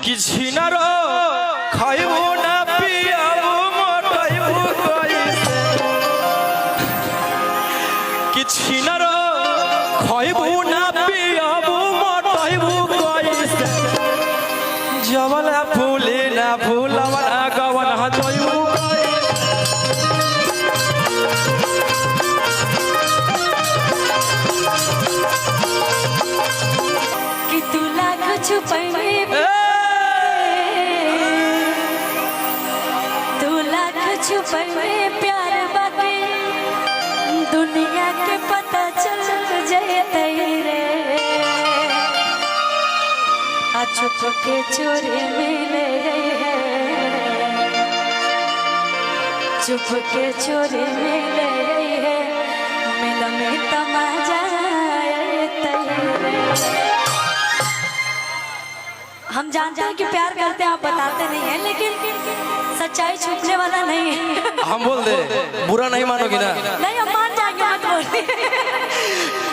किसी न रो खाइबू ना पियाबू मोटाइबू कैसे किसी न रो खाइबू ना पियाबू मोटाइबू कैसे जवल फूले ना फूलवन गवन हजइबू कि तू लाख छुपाए प्यार बाकी दुनिया के पता चल जाते रे छुप के चोरी मिले चुप के चोरी मिले मिल में तमाजा हम जानते हैं कि प्यार करते हैं आप बताते नहीं हैं लेकिन सच्चाई छुपने वाला नहीं है। हम बोल दे बुरा नहीं मानोगी ना? नहीं हम मान जाएंगे मत बोलिए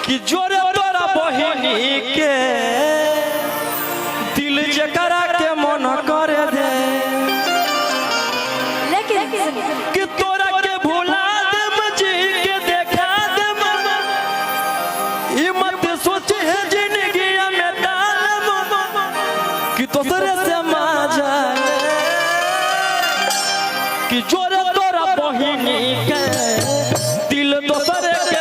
कि जोरे तोरा बहिनी के दिल जकरा के मन कर दे लेकिन कि तोरा के भुला दे जी के देखा दे ई मत सोचे है जिंदगी में डाल कि तोरे से मजा कि जोरे तोरा बहिनी के दिल दोसरे के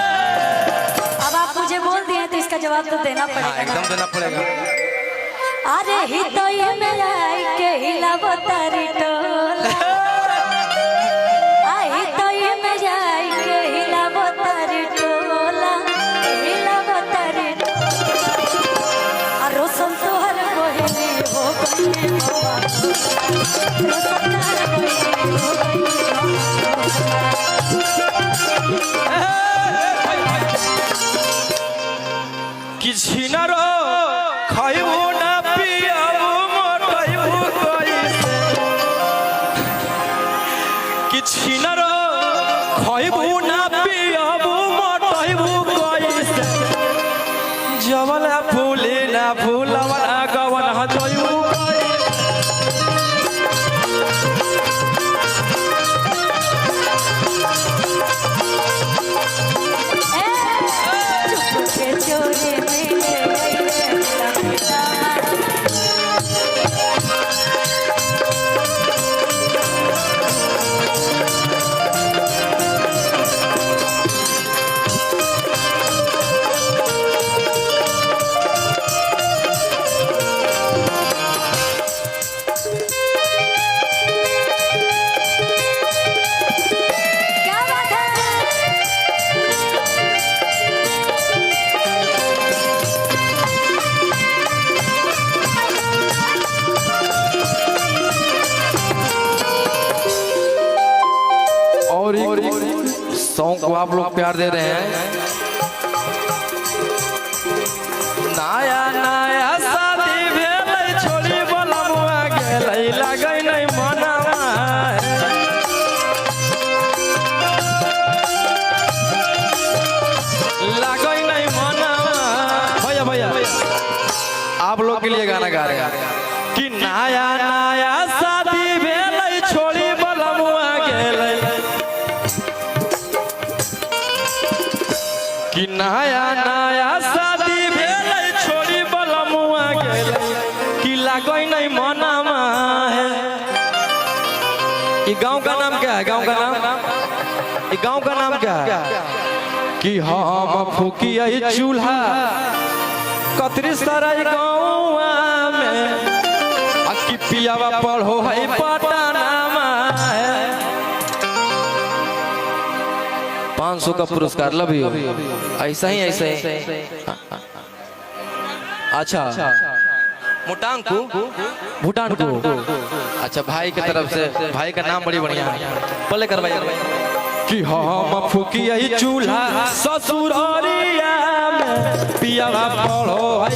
अब आप मुझे बोल दिए तो इसका जवाब तो देना पड़ेगा। एकदम देना पड़ेगा। अरे ही तो ये मेरा के हिलावो तारी टोला आई तो ये मेरा के हिलावो तारी टोला हिलावो तारी और रोशन तो हर बहिनी हो बहिनी हो रोशन हर बहिनी हो किसी न रो खाइबू ना पियाबू मोटाइबू कैसे किसी न रो खाइबू ना पियाबू मोटाइबू कैसे जवल फूले ना फूलवन गवन हजइबू सॉन्ग को आप लोग प्यार दे रहे हैं। नया नया शादी भेल छोड़ी बोलमुआ गेलै लगै नहीं मनवा लगै नहीं मनवा भैया आप लोग के लिए गाना गा रहे हैं कि नया नया शादी भेल छोड़ी बोलमुआ गेलै कि नया नया शादी भेल छोड़ी बलमुआ गेल कि लागै नहीं मनवा है। ये गांव का नाम क्या है? गांव का नाम ये गांव का नाम क्या है? कि हम फूकिए चूल्हा कतरी सराय गाँव में कि पियावा पढ़ो है पटना है 500 का पुरस्कार लव यू ऐसा ही अच्छा मुटांग को भूटान को अच्छा भाई की तरफ से भाई का नाम बड़ी बढ़िया है पहले करवाइए कि हम फूकिए चूल्हा ससुरारिया में पियावा पढ़ो है